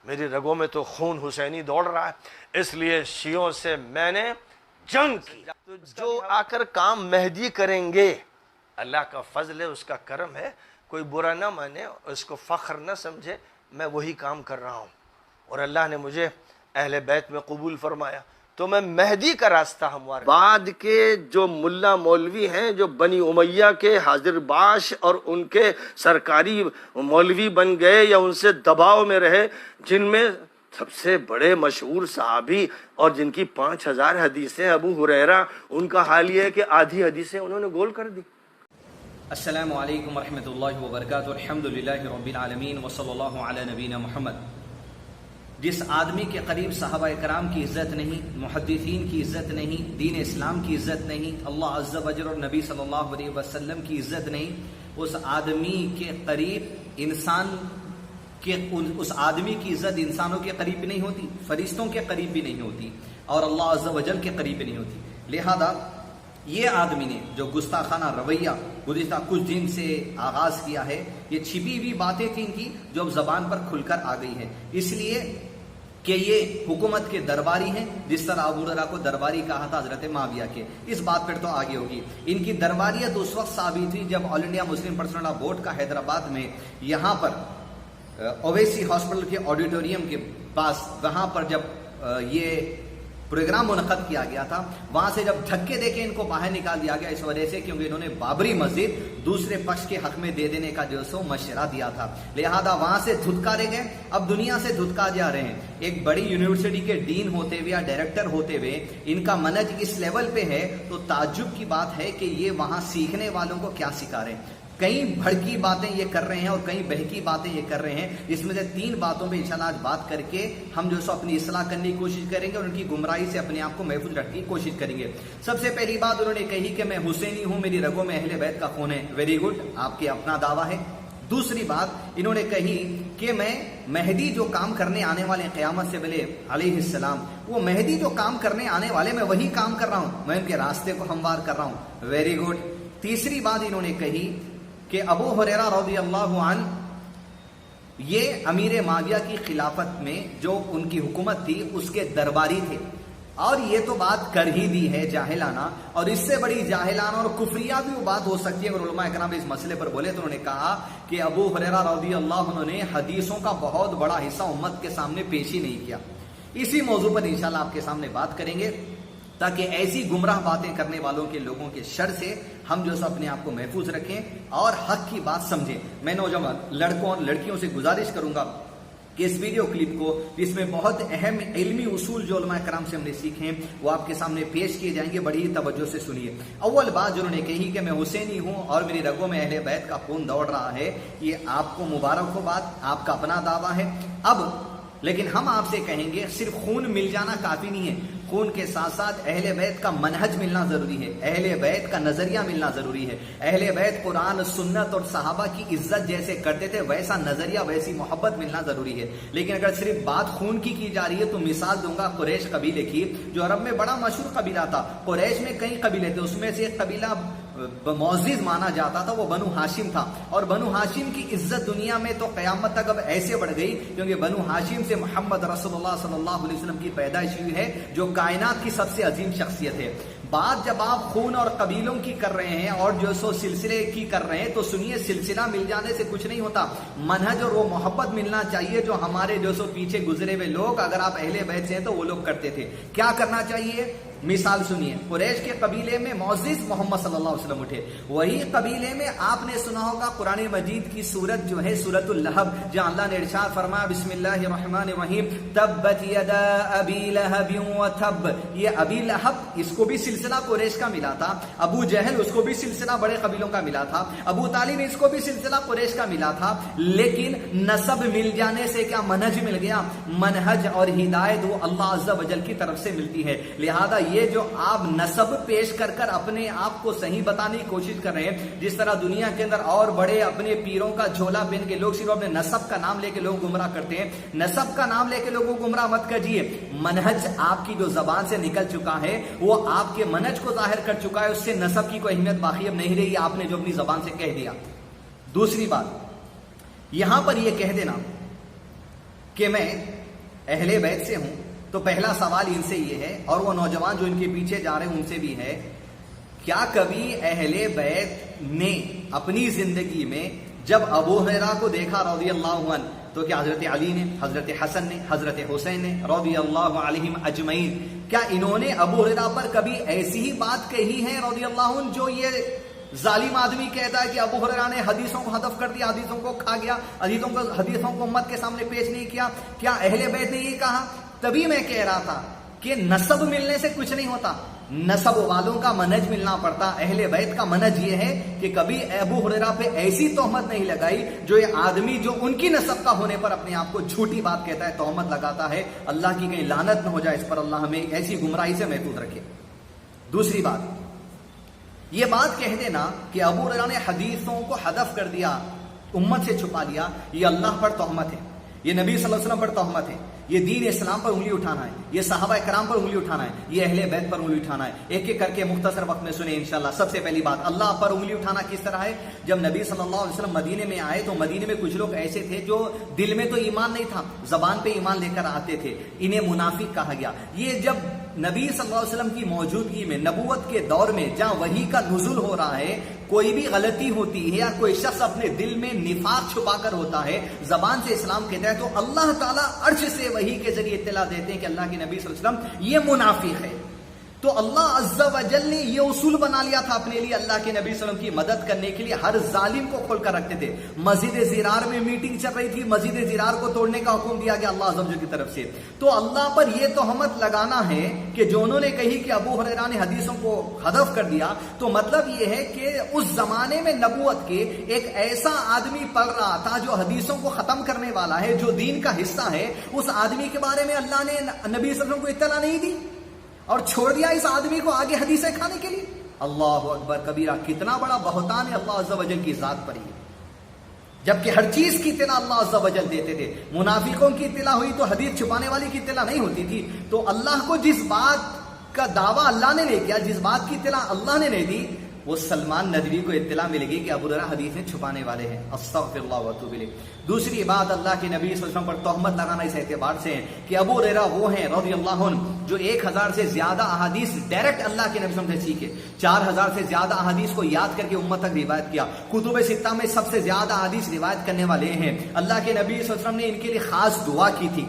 میری رگوں میں تو خون حسینی دوڑ رہا ہے، اس لیے شیعوں سے میں نے جنگ کی۔ جو آ کر کام مہدی کریں گے، اللہ کا فضل ہے، اس کا کرم ہے، کوئی برا نہ مانے، اس کو فخر نہ سمجھے، میں وہی کام کر رہا ہوں، اور اللہ نے مجھے اہل بیت میں قبول فرمایا، تو میں مہدی کا راستہ ہموار۔ بعد کے جو ملا مولوی ہیں، جو بنی امیہ کے حاضر باش اور ان کے سرکاری مولوی بن گئے یا ان سے دباؤ میں رہے، جن میں سب سے بڑے مشہور صحابی اور جن کی 5000 حدیثیں ابو ہریرہ، ان کا حال یہ ہے کہ آدھی حدیثیں انہوں نے گول کر دی۔ السلام علیکم ورحمۃ اللہ وبرکاتہ، الحمدللہ رب العالمین وصلی اللہ علی نبینا محمد۔ جس آدمی کے قریب صحابہ اکرام کی عزت نہیں، محدثین کی عزت نہیں، دین اسلام کی عزت نہیں، اللہ عز و جل اور نبی صلی اللہ علیہ وسلم کی عزت نہیں، اس آدمی کے قریب اس آدمی کی عزت انسانوں کے قریب بھی نہیں ہوتی، فرشتوں کے قریب بھی نہیں ہوتی، اور اللہ عز و جل کے قریب بھی نہیں ہوتی۔ لہذا یہ آدمی نے جو گستاخانہ رویہ گزشتہ کچھ دن سے آغاز کیا ہے، یہ چھپی ہوئی باتیں تھیں ان کی جو اب زبان پر کھل کر آ گئی ہے، اس لیے کہ یہ حکومت کے درباری ہیں، جس طرح ابو ہریرہ کو درباری کہا تھا حضرت معاویہ کے۔ اس بات پر تو آگے ہوگی۔ ان کی درباریت اس وقت ثابت ہوئی جب all India Muslim personal law board کا حیدرآباد میں یہاں پر اویسی ہاسپٹل کے آڈیٹوریم کے پاس، وہاں پر جب یہ پروگرام منعقد کیا گیا تھا، وہاں سے جب دھکے دے کے ان کو باہر نکال دیا گیا، اس وجہ سے کیونکہ انہوں نے بابری مسجد دوسرے پکش کے حق میں دے دینے کا جو سو مشورہ دیا تھا، لہذا وہاں سے دھتکارے گئے، اب دنیا سے دھتکا جا رہے ہیں۔ ایک بڑی یونیورسٹی کے ڈین ہوتے ہوئے یا ڈائریکٹر ہوتے ہوئے ان کا منہج اس لیول پہ ہے تو تعجب کی بات ہے کہ یہ وہاں سیکھنے والوں کو کیا سکھا رہے ہیں۔ کئی بھڑکی باتیں یہ کر رہے ہیں اور کئی بہکی باتیں یہ کر رہے ہیں، جس میں سے 3 باتوں پہ انشاءاللہ آج بات کر کے ہم جو سو اپنی اصلاح کرنے کی کوشش کریں گے اور ان کی گمراہی سے اپنے آپ کو محفوظ رکھنے کی کوشش کریں گے۔ سب سے پہلی بات انہوں نے کہی کہ میں حسینی ہوں، میری رگوں میں اہل بیت کا خون ہے۔ ویری گڈ، آپ کے اپنا دعویٰ ہے۔ دوسری بات انہوں نے کہی کہ میں مہدی جو کام کرنے آنے والے قیامت سے پہلے علیہ السلام، وہ مہدی جو کام کرنے آنے والے میں وہی کام کر رہا ہوں، میں ان کے راستے کو ہموار کر رہا ہوں۔ Very good. تیسری بات انہوں نے کہی کہ ابو ہریرہ رضی اللہ عنہ یہ امیر معاویہ کی خلافت میں جو ان کی حکومت تھی اس کے درباری تھے، اور یہ تو بات کر ہی دی ہے جاہلانہ، اور اس سے بڑی جاہلانہ اور کفریہ بھی وہ بات ہو سکتی ہے اگر علماء اکرام اس مسئلے پر بولے تو۔ انہوں نے کہا کہ ابو ہریرہ رضی اللہ عنہ نے حدیثوں کا بہت بڑا حصہ امت کے سامنے پیش ہی نہیں کیا۔ اسی موضوع پر انشاءاللہ آپ کے سامنے بات کریں گے تاکہ ایسی گمراہ باتیں کرنے والوں کے لوگوں کے شر سے ہم جو سو اپنے آپ کو محفوظ رکھیں اور حق کی بات سمجھیں۔ میں نوجوان لڑکوں اور لڑکیوں سے گزارش کروں گا کہ اس ویڈیو کلپ کو، اس میں بہت اہم علمی اصول جو علماء کرام سے ہم نے سیکھے ہیں وہ آپ کے سامنے پیش کیے جائیں گے، بڑی توجہ سے سنیے۔ اول بات جو انہوں نے کہی کہ میں حسینی ہوں اور میری رگوں میں اہل بیت کا خون دوڑ رہا ہے، یہ آپ کو مبارک ہو، بات آپ کا اپنا دعویٰ ہے۔ اب لیکن ہم آپ سے کہیں گے صرف خون مل جانا کافی نہیں ہے، خون کے ساتھ ساتھ اہل بیت کا منہج ملنا ضروری ہے، اہل بیت کا نظریہ ملنا ضروری ہے۔ اہل بیت قرآن، سنت اور صحابہ کی عزت جیسے کرتے تھے ویسا نظریہ، ویسی محبت ملنا ضروری ہے۔ لیکن اگر صرف بات خون کی جا رہی ہے تو مثال دوں گا قریش قبیلے کی، جو عرب میں بڑا مشہور قبیلہ تھا۔ قریش میں کئی قبیلے تھے، اس میں سے ایک قبیلہ معزز مانا جاتا تھا، وہ بنو ہاشم تھا، اور بنو ہاشم کی عزت دنیا میں تو قیامت تک اب ایسے بڑھ گئی کیونکہ بنو ہاشم سے محمد رسول اللہ صلی اللہ علیہ وسلم کی پیدائش ہوئی ہے، جو کائنات کی سب سے عظیم شخصیت ہے۔ بات جب آپ خون اور قبیلوں کی کر رہے ہیں اور جو سو سلسلے کی کر رہے ہیں تو سنیے، سلسلہ مل جانے سے کچھ نہیں ہوتا، منہج اور وہ محبت ملنا چاہیے جو ہمارے جو سو پیچھے گزرے ہوئے لوگ، اگر آپ اہل بیت سے ہیں تو وہ لوگ کرتے تھے۔ کیا کرنا چاہیے؟ مثال سنیے، قریش کے قبیلے میں معزز محمد صلی اللہ علیہ وسلم اٹھے، وہی قبیلے میں آپ نے سنا ہوگا قرآن مجید کی سورت جو ہے سورت اللہب، جہاں اللہ نے ارشاد فرمایا بسم اللہ الرحمن الرحیم تبت یدا ابی لہب وتب۔ یہ ابی لہب اس کو بھی سلسلہ قریش کا ملا تھا، ابو جہل اس کو بھی سلسلہ بڑے قبیلوں کا ملا تھا، ابو طالب اس کو بھی سلسلہ قریش کا ملا تھا، لیکن نسب مل جانے سے کیا منہج مل گیا؟ منہج اور ہدایت وہ اللہ عز و جل کی طرف سے ملتی ہے۔ لہذا یہ جو آپ نسب پیش کر کر اپنے آپ کو صحیح بتانے کی کوشش کر رہے ہیں، جس طرح دنیا کے اندر اور بڑے اپنے پیروں کا جھولا پہن کے لوگ صرف اپنے نسب کا نام لے کے لوگ گمراہ کرتے ہیں، نسب کا نام لے کے لوگوں کو گمراہ مت کیجیے۔ منہج آپ کی جو زبان سے نکل چکا ہے وہ آپ کے منہج کو ظاہر کر چکا ہے، اس سے نسب کی کوئی اہمیت باقی اب نہیں رہی، آپ نے جو اپنی زبان سے کہہ دیا۔ دوسری بات، یہاں پر یہ کہہ دینا کہ میں اہل بیت سے ہوں، تو پہلا سوال ان سے یہ ہے، اور وہ نوجوان جو ان کے پیچھے جا رہے ہیں ان سے بھی ہے، کیا کبھی اہل بیت نے اپنی زندگی میں جب ابو ہریرہ کو دیکھا رضی اللہ عنہ، تو کیا حضرت علی نے، حضرت حسن نے، حضرت حسین نے رضی اللہ عنہم اجمعین، کیا انہوں نے ابو ہریرہ پر کبھی ایسی ہی بات کہی ہے رضی اللہ عنہ جو یہ ظالم آدمی کہتا ہے کہ ابو ہریرہ نے حدیثوں کو حذف کر دیا، حدیثوں کو کھا گیا، حدیثوں کو امت کے سامنے پیش نہیں کیا؟ کیا اہل بیت نے یہ کہا؟ تبھی میں کہہ رہا تھا کہ نسب ملنے سے کچھ نہیں ہوتا، نسب والوں کا منہج ملنا پڑتا۔ اہل بیت کا منہج یہ ہے کہ کبھی ابو ہریرہ پہ ایسی تہمت نہیں لگائی جو یہ آدمی جو ان کی نسب کا ہونے پر اپنے آپ کو جھوٹی بات کہتا ہے، تہمت لگاتا ہے۔ اللہ کی کہیں لعنت نہ ہو جائے اس پر، اللہ ہمیں ایسی گمراہی سے محفوظ رکھے۔ دوسری بات، یہ بات کہہ دینا کہ ابو ہریرہ نے حدیثوں کو حذف کر دیا، امت سے چھپا لیا، یہ اللہ پر تہمت ہے، یہ نبی صلی اللہ علیہ وسلم پر تہمت ہے، یہ دین اسلام پر انگلی اٹھانا ہے، یہ صحابہ کرام پر انگلی اٹھانا ہے، یہ اہل بیت پر انگلی اٹھانا ہے۔ ایک ایک کر کے مختصر وقت میں سنیں انشاءاللہ۔ سب سے پہلی بات، اللہ پر انگلی اٹھانا کس طرح ہے؟ جب نبی صلی اللہ علیہ وسلم مدینے میں آئے تو مدینے میں کچھ لوگ ایسے تھے جو دل میں تو ایمان نہیں تھا، زبان پہ ایمان لے کر آتے تھے، انہیں منافق کہا گیا۔ یہ جب نبی صلی اللہ علیہ وسلم کی موجودگی میں، نبوت کے دور میں جہاں وحی کا نزول ہو رہا ہے، کوئی بھی غلطی ہوتی ہے یا کوئی شخص اپنے دل میں نفاق چھپا کر ہوتا ہے، زبان سے اسلام کہتا ہے، تو اللہ تعالیٰ عرش سے وحی کے ذریعے اطلاع دیتے ہیں کہ اللہ کے نبی صلی اللہ علیہ وسلم یہ منافق ہے۔ تو اللہ عز و جل نے یہ اصول بنا لیا تھا اپنے لیے، اللہ کے نبی صلی اللہ علیہ وسلم کی مدد کرنے کے لیے ہر ظالم کو کھول کر رکھتے تھے۔ مسجد زرار میں میٹنگ چل رہی تھی، مسجد زرار کو توڑنے کا حکم دیا گیا اللہ عز و جل کی طرف سے۔ تو اللہ پر یہ تہمت لگانا ہے کہ جو انہوں نے کہی کہ ابو ہریرہ نے حدیثوں کو حذف کر دیا، تو مطلب یہ ہے کہ اس زمانے میں نبوت کے ایک ایسا آدمی پڑھ رہا تھا جو حدیثوں کو ختم کرنے والا ہے، جو دین کا حصہ ہے، اس آدمی کے بارے میں اللہ نے نبی صلی اللہ علیہ وسلم کو اطلاع نہیں دی اور چھوڑ دیا اس آدمی کو آگے حدیثیں کھانے کے لیے۔ اللہ اکبر کبیرہ، کتنا بڑا بہتان ہے اللہ عز و جل کی ذات پر ہی، جبکہ ہر چیز کی اطلاع اللہ عز و جل دیتے تھے۔ منافقوں کی اطلاع ہوئی تو حدیث چھپانے والے کی اطلاع نہیں ہوتی تھی۔ تو اللہ کو جس بات کا دعویٰ اللہ نے نہیں کیا، جس بات کی اطلاع اللہ نے نہیں دی، وہ سلمان ندوی کو اطلاع ملے گی کہ ابو ہریرہ حدیثیں چھپانے والے ہیں۔ استغفر اللہ و اتوب الیہ۔ دوسری بات، اللہ کے نبی صلی اللہ علیہ وسلم پر تہمت لگانا اس اعتبار سے ہے کہ ابو ہریرہ وہ ہیں رضی اللہ عنہ جو 1000 سے زیادہ احادیث ڈائریکٹ اللہ کے نبی صلی اللہ علیہ وسلم سے سیکھے، 4000 سے زیادہ احادیث کو یاد کر کے امت تک روایت کیا، کتب ستہ میں سب سے زیادہ احادیث روایت کرنے والے ہیں۔ اللہ کے نبی صلی اللہ علیہ وسلم نے ان کے لیے خاص دعا کی تھی۔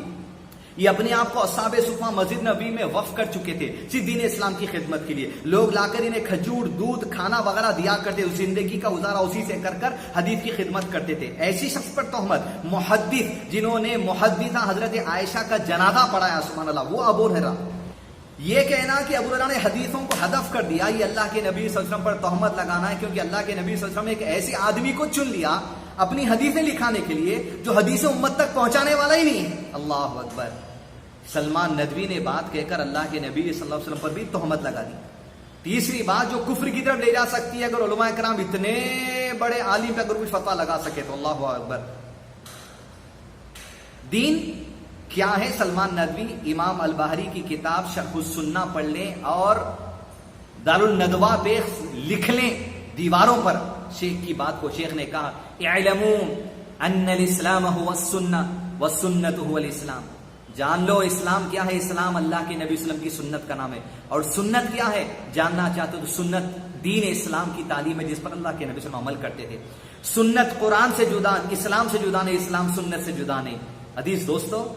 یہ اپنے آپ کو اصحاب صفہ مسجد نبی میں وقف کر چکے تھے صرف دین اسلام کی خدمت کے لیے۔ لوگ لا کر انہیں کھجور، دودھ، کھانا وغیرہ دیا کرتے، زندگی کا گزارا اسی سے کر کر حدیث کی خدمت کرتے تھے۔ ایسی شخص پر تہمت، محدث جنہوں نے محدثہ حضرت عائشہ کا جنازہ پڑھایا، سبحان اللہ، وہ ابو ہریرہ۔ یہ کہنا کہ ابو ہریرہ نے حدیثوں کو حذف کر دیا، یہ اللہ کے نبی صلی اللہ علیہ وسلم پر تہمت لگانا ہے، کیونکہ اللہ کے نبی صلی اللہ علیہ وسلم نے ایک ایسے آدمی کو چن لیا اپنی حدیثیں لکھانے کے لیے جو حدیثیں امت تک پہنچانے والا ہی نہیں ہے۔ اللہ اکبر۔ سلمان ندوی نے بات کہہ کر اللہ کے نبی صلی اللہ علیہ وسلم پر بھی تہمت لگا دی۔ تیسری بات جو کفر کی طرف لے جا سکتی ہے، اگر علماء کرام اتنے بڑے عالم پہ اگر کچھ فتویٰ لگا سکے تو اللہ اکبر۔ دین کیا ہے؟ سلمان ندوی امام البحری کی کتاب شرح السنہ پڑھ لیں اور دارالندوہ پہ لکھ لیں دیواروں پر شیخ کی بات کو۔ شیخ نے کہا اعلموا ان الاسلام هو السنہ والسنۃ هو الاسلام، جان لو اسلام کیا ہے، اسلام اللہ کے نبی صلی اللہ علیہ وسلم کی سنت کا نام ہے، اور سنت کیا ہے، جاننا چاہتے ہو تو سنت دین اسلام کی تعلیم ہے جس پر اللہ کے نبی صلی اللہ علیہ وسلم عمل کرتے تھے۔ سنت قرآن سے جدا، اسلام سے جدا نہیں، اسلام سنت سے جدا نہیں۔ حدیث دوستو،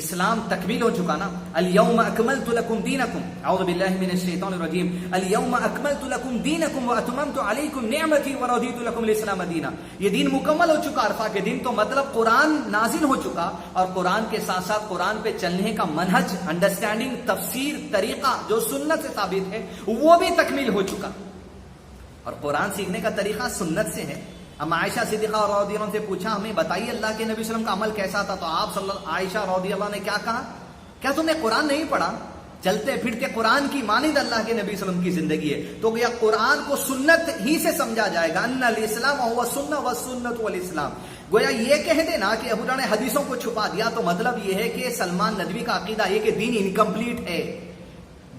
اسلام تکمیل ہو چکا نا۔ الیوم اکملت لکم دینکم، اعوذ باللہ من الشیطان الرجیم، الیوم اکملت لکم دینکم واتممت علیکم نعمتی ورضیت لکم الاسلام دینا۔ یہ دین مکمل ہو چکا عرفہ کے دن، تو مطلب قرآن نازل ہو چکا، اور قرآن کے ساتھ ساتھ قرآن پہ چلنے کا منہج، انڈرسٹینڈنگ، تفسیر، طریقہ جو سنت سے ثابت ہے وہ بھی تکمیل ہو چکا، اور قرآن سیکھنے کا طریقہ سنت سے ہے۔ اب عائشہ صدیقہ رضی اللہ عنہ سے پوچھا ہمیں بتائیے اللہ کے نبی صلی اللہ علیہ وسلم کا عمل کیسا تھا، تو آپ عائشہ رضی اللہ نے کیا کہا؟ کیا تم نے قرآن نہیں پڑھا؟ چلتے پھرتے قرآن کی مانند اللہ کے نبی صلی اللہ علیہ وسلم کی زندگی ہے۔ تو گیا قرآن کو سنت ہی سے سمجھا جائے گا، ان الاسلام هو السنہ والسنۃ والاسلام۔ گویا یہ کہہ دینا کہ ابو ہریرہ نے حدیثوں کو چھپا دیا تو مطلب یہ ہے کہ سلمان ندوی کا عقیدہ یہ کہ دین انکمپلیٹ ہے۔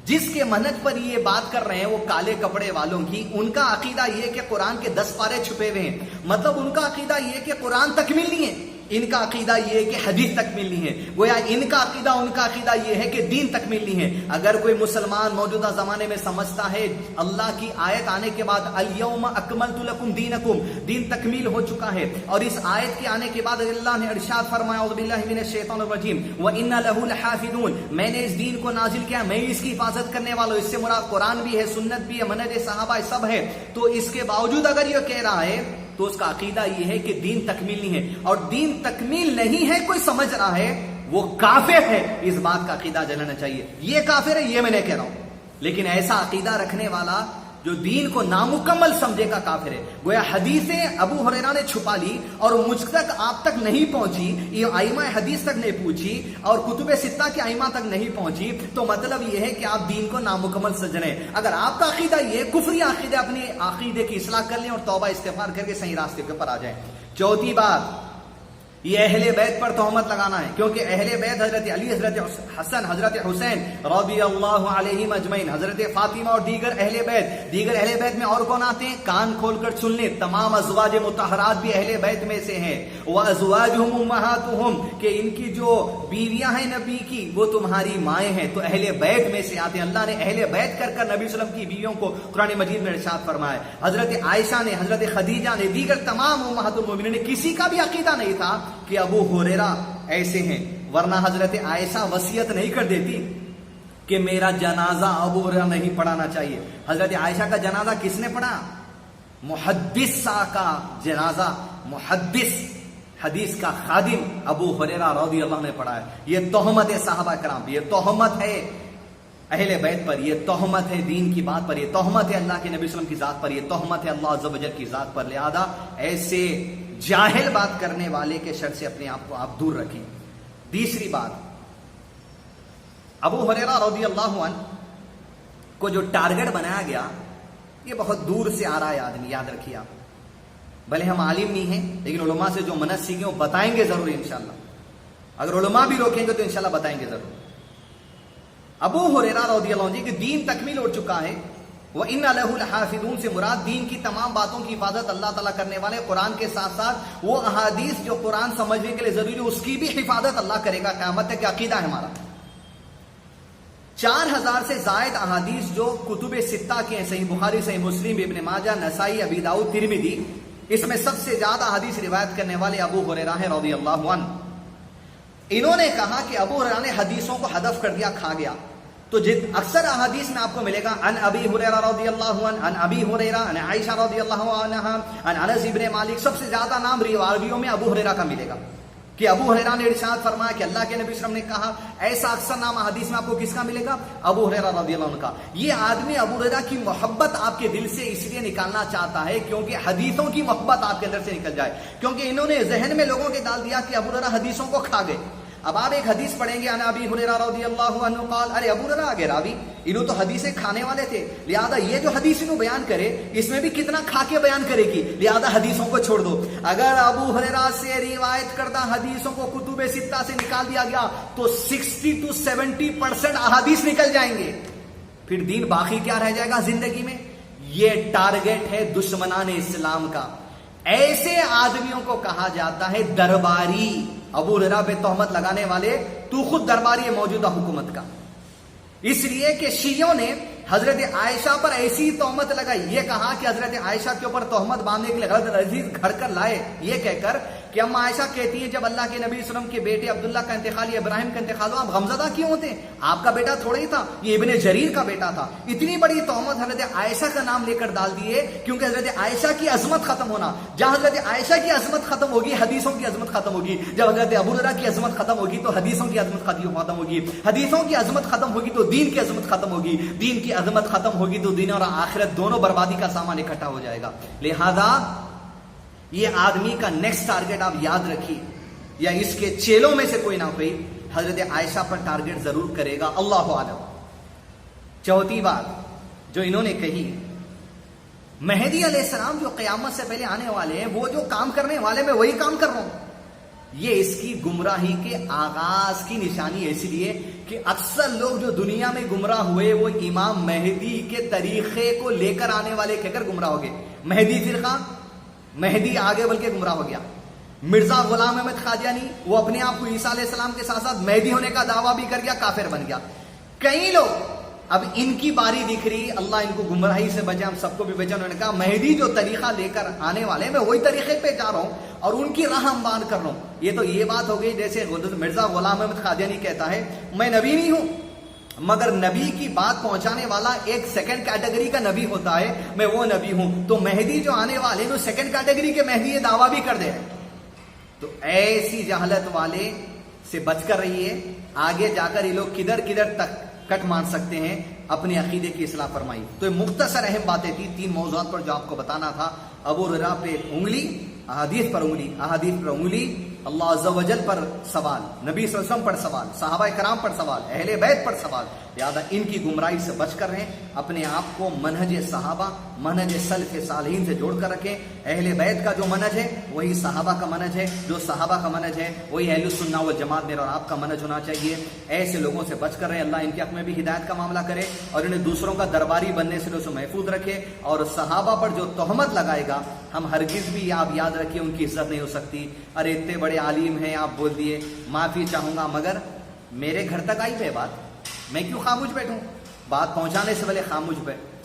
جس کے منہج پر یہ بات کر رہے ہیں وہ کالے کپڑے والوں کی، ان کا عقیدہ یہ کہ قرآن کے 10 پارے چھپے ہوئے ہیں، مطلب ان کا عقیدہ یہ کہ قرآن تکمیل نہیں ہے، ان کا عقیدہ یہ ہے کہ حدیث تکمیل نہیں ہے، گویا ان کا عقیدہ یہ ہے کہ دین تکمیل نہیں ہے۔ اگر کوئی مسلمان موجودہ زمانے میں سمجھتا ہے اللہ کی آیت آنے کے بعد الیوم اکملت لکم دینکم، دین تکمیل ہو چکا ہے، اور اس آیت کے آنے کے بعد اللہ نے ارشاد فرمایا اعوذ باللہ من الشیطان الرجیم وَإِنَّ لَهُ لَحَافِظُونَ، میں نے اس دین کو نازل کیا، میں اس کی حفاظت کرنے والا ہوں، اس سے مراد قرآن بھی ہے، سنت بھی ہے، منہج صحابہ سب ہے، تو اس کے باوجود اگر یہ کہہ رہا ہے تو اس کا عقیدہ یہ ہے کہ دین تکمیل نہیں ہے، اور دین تکمیل نہیں ہے کوئی سمجھ رہا ہے وہ کافر ہے، اس بات کا عقیدہ جلانا چاہیے۔ یہ کافر ہے یہ میں نہیں کہہ رہا ہوں، لیکن ایسا عقیدہ رکھنے والا جو دین کو نامکمل سمجھے گا کافر ہے۔ گویا حدیثیں ابو ہریرہ نے چھپا لی اور مجھ تک آپ تک نہیں پہنچی، یہ ائمہ حدیث تک نہیں پہنچی اور کتب ستہ کے ائمہ تک نہیں پہنچی، تو مطلب یہ ہے کہ آپ دین کو نامکمل سمجھ رہے ہیں۔ اگر آپ کا عقیدہ یہ کفری عقیدہ، اپنے عقیدے کی اصلاح کر لیں اور توبہ استغفار کر کے صحیح راستے کے پر آ جائیں۔ چوتھی بات، یہ اہل بیت پر تہمت لگانا ہے، کیونکہ اہل بیت حضرت علی، حضرت حسن، حضرت حسین رضی اللہ علیہم اجمعین، حضرت فاطمہ اور دیگر اہل بیت میں اور کون آتے ہیں؟ کان کھول کر سن لیں، تمام ازواج مطہرات بھی اہل بیت میں سے ہیں۔ وازواجہم امہاتہم، کہ ان کی جو بیویاں ہیں نبی کی وہ تمہاری مائیں ہیں، تو اہل بیت میں سے آتے ہیں۔ اللہ نے اہل بیت کر کر نبی صلی اللہ علیہ وسلم کی بیویوں کو قرآن مجید میں ارشاد فرمایا۔ حضرت عائشہ نے، حضرت خدیجہ نے، دیگر تمام امہات المومنین نے، کسی کا بھی عقیدہ نہیں تھا کہ ابو ہریرہ ایسے ہیں، ورنہ حضرت عائشہ وصیت نہیں کر دیتی کہ میرا جنازہ ابو ہریرہ نہیں پڑھانا چاہیے۔ حضرت عائشہ کا جنازہ کس نے پڑھا؟ محدث کا جنازہ، محدث، حدیث کا خادم ابو ہریرہ رضی اللہ عنہ نے پڑھا ہے۔ یہ تہمت ہے صحابہ کرام پہ، یہ تہمت ہے اہل بیت پر، یہ تہمت ہے دین کی بات پر، یہ تہمت ہے اللہ کے نبی صلی اللہ علیہ وسلم کی ذات پر، یہ تہمت ہے اللہ عز و جل کی ذات پر۔ لہذا ایسے جاہل بات کرنے والے کے شر سے اپنے آپ کو آپ دور رکھیں۔ تیسری بات، ابو ہریرہ رضی اللہ عنہ کو جو ٹارگٹ بنایا گیا یہ بہت دور سے آ رہا ہے آدمی، یاد رکھیے آپ۔ بھلے ہم عالم نہیں ہیں لیکن علماء سے جو منہج سیکھیں وہ بتائیں گے ضرور انشاءاللہ، اگر علماء بھی روکیں گے تو انشاءاللہ بتائیں گے ضرور۔ ابو ہریرہ رضی اللہ عنہ کہ دین تکمیل ہو چکا ہے، وَإِنَّ لَهُ لَحَافِظُونَ سے مراد دین کی تمام باتوں کی حفاظت اللہ تعالیٰ کرنے والے، قرآن کے ساتھ ساتھ وہ احادیث جو قرآن سمجھنے کے لیے ضروری ہے اس کی بھی حفاظت اللہ کرے گا قیامت تک، عقیدہ ہے ہمارا۔ 4000 سے زائد احادیث جو کتب ستہ کے ہیں، صحیح بخاری، صحیح مسلم، ابن ماجہ، نسائی، ابی داؤد، ترمذی، اس میں سب سے زیادہ احادیث روایت کرنے والے ابو ہریرہ ہیں رضی اللہ عنہ۔ انہوں نے کہا کہ ابو ہریرہ نے حدیثوں کو ہدف کر دیا، کھا گیا، تو اکثر احادیث میں آپ کو ملے گا ان ابی ہریرہ رضی اللہ عنہ، ان ابی ہریرہ، ان عائشہ رضی اللہ عنہا، ان انس ابن مالک، سب سے زیادہ نام راویوں میں ابو ہریرہ کا ملے گا کہ ابو ہریرہ نے ارشاد فرمایا کہ اللہ کے نبی صلی اللہ علیہ وسلم نے کہا۔ ایسا اکثر نام احادیث میں آپ کو کس کا ملے گا؟ ابو ہریرہ رضی اللہ عنہ کا۔ یہ آدمی ابو ہریرہ کی محبت آپ کے دل سے اس لیے نکالنا چاہتا ہے کیونکہ حدیثوں کی محبت آپ کے اندر سے نکل جائے، کیونکہ انہوں نے ذہن میں لوگوں کے ڈال دیا کہ ابو ہریرہ حدیثوں کو کھا گئے۔ اب آپ ایک حدیث پڑھیں گے، ان ابی ہریرہ رضی اللہ عنہ قال، ارے ابو ہریرہ آگے راوی، انہوں تو حدیثیں کھانے والے تھے، لہذا یہ جو حدیث انہوں بیان کرے اس میں بھی کتنا کھا کے بیان کرے گی، لہذا حدیثوں کو چھوڑ دو۔ اگر ابو ہریرہ سے روایت کردہ حدیثوں کو کتب ستہ سے نکال دیا گیا تو 60 to 70% احادیث نکل جائیں گے، پھر دین باقی کیا رہ جائے گا زندگی میں؟ یہ ٹارگٹ ہے دشمنان اسلام کا۔ ایسے آدمیوں کو کہا جاتا ہے درباری۔ ابو ہریرہ پہ تہمت لگانے والے، تو خود درباری ہے موجودہ حکومت کا، اس لیے کہ شیعوں نے حضرت عائشہ پر ایسی تہمت لگائی، یہ کہا کہ حضرت عائشہ کے اوپر تہمت باندھنے کے لیے غلط عزیز گھڑ کر لائے، یہ کہہ کر کہ اما عائشہ کہتی ہیں جب اللہ کے نبی صلی اللہ علیہ وسلم کے بیٹے عبداللہ کا انتقال یا ابراہیم کا انتقال ہوا، آپ غمزدہ کیوں ہوتے ہیں؟ آپ کا بیٹا تھوڑا ہی تھا، یہ ابن جریر کا بیٹا تھا۔ اتنی بڑی تہمت حضرت عائشہ کا نام لے کر ڈال دیے، کیونکہ حضرت عائشہ کی عظمت ختم ہونا، جہاں حضرت عائشہ کی عظمت ختم ہوگی حدیثوں کی عظمت ختم ہوگی، جب حضرت ابو ہریرہ کی عظمت ختم ہوگی تو حدیثوں کی عظمت ختم ہوگی، حدیثوں کی عظمت ختم ہوگی تو دین کی عظمت ختم ہوگی، دین کی عظمت ختم ہوگی تو دین اور آخرت دونوں بربادی کا سامان اکٹھا ہو جائے گا۔ لہذا یہ آدمی کا نیکسٹ ٹارگٹ آپ یاد رکھیے، یا اس کے چیلوں میں سے کوئی نہ کوئی حضرت عائشہ پر ٹارگٹ ضرور کرے گا، اللہ عالم۔ چوتھی بات جو انہوں نے کہی، مہدی علیہ السلام جو قیامت سے پہلے آنے والے ہیں، وہ جو کام کرنے والے میں وہی کام کر رہا ہوں، یہ اس کی گمراہی کے آغاز کی نشانی ہے، اس لیے کہ اکثر لوگ جو دنیا میں گمراہ ہوئے وہ امام مہدی کے طریقے کو لے کر آنے والے کہہ کر گمراہ ہو گئے۔ مہدی فرقہ، مہدی آگے بل کے گمراہ ہو گیا، مرزا غلام احمد قادیانی وہ اپنے آپ کو عیسیٰ علیہ السلام کے ساتھ ساتھ مہدی ہونے کا دعویٰ بھی کر گیا، کافر بن گیا. کئی لوگ اب ان کی باری دکھ رہی، اللہ ان کو گمراہی سے بچے، ہم سب کو بھی بچے. انہوں نے کہا مہدی جو طریقہ لے کر آنے والے میں وہی طریقے پہ جا رہا ہوں اور ان کی راہ ہموار کر رہا ہوں. یہ تو یہ بات ہو گئی جیسے مرزا غلام احمد قادیانی کہتا ہے میں نبی نہیں ہوں، مگر نبی کی بات پہنچانے والا ایک سیکنڈ کیٹیگری کا نبی ہوتا ہے، میں وہ نبی ہوں. تو مہدی جو آنے والے وہ سیکنڈ کیٹیگری کے مہدی یہ دعویٰ بھی کر دے. تو ایسی جہالت والے سے بچ کر رہیے. آگے جا کر یہ لوگ کدھر کدھر تک کٹ مان سکتے ہیں. اپنے عقیدے کی اصلاح فرمائی. تو یہ مختصر اہم باتیں تھی، 3 موضوعات پر جو آپ کو بتانا تھا. ابو ہریرہ پہ انگلی، احادیث پر انگلی، احادیث پر انگلی، اللہ عز و جل پر سوال، نبی صلی اللہ علیہ وسلم پر سوال، صحابہ کرام پر سوال، اہل بیت پر سوال. لہذا ان کی گمراہی سے بچ کر رہیں، اپنے آپ کو منہج صحابہ، منہج سلف صالحین سے جوڑ کر رکھیں. اہل بیت کا جو منہج ہے وہی صحابہ کا منہج ہے، جو صحابہ کا منہج ہے وہی اہل السنہ والجماعت میرا اور آپ کا منہج ہونا چاہیے. ایسے لوگوں سے بچ کر رہیں. اللہ ان کے حق میں بھی ہدایت کا معاملہ کرے اور انہیں دوسروں کا درباری بننے سے اسے محفوظ رکھے. اور صحابہ پر جو تہمت لگائے گا، ہم ہرگز بھی آپ یاد رکھیے ان کی عزت نہیں ہو سکتی. ارے اتنے بڑے عالم ہیں، آپ بول دیے معافی چاہوں گا، مگر میرے گھر تک آئی ہے بات، میں کیوں خاموش بیٹھوں؟ بات پہنچانے سے پہلے خاموش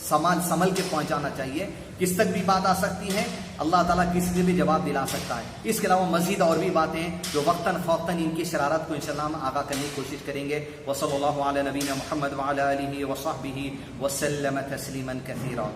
سنبھل کے پہنچانا چاہیے. کس تک بھی بات آ سکتی ہے، اللہ تعالیٰ کسی سے بھی جواب دلا سکتا ہے. اس کے علاوہ مزید اور بھی باتیں جو وقتاً فوقتاً ان کی شرارت کو انشاءاللہ ہم آگاہ کرنے کی کوشش کریں گے. وصلی اللہ علی نبینا محمد وعلی آلہ وصحبہ وسلم تسلیما کثیرا.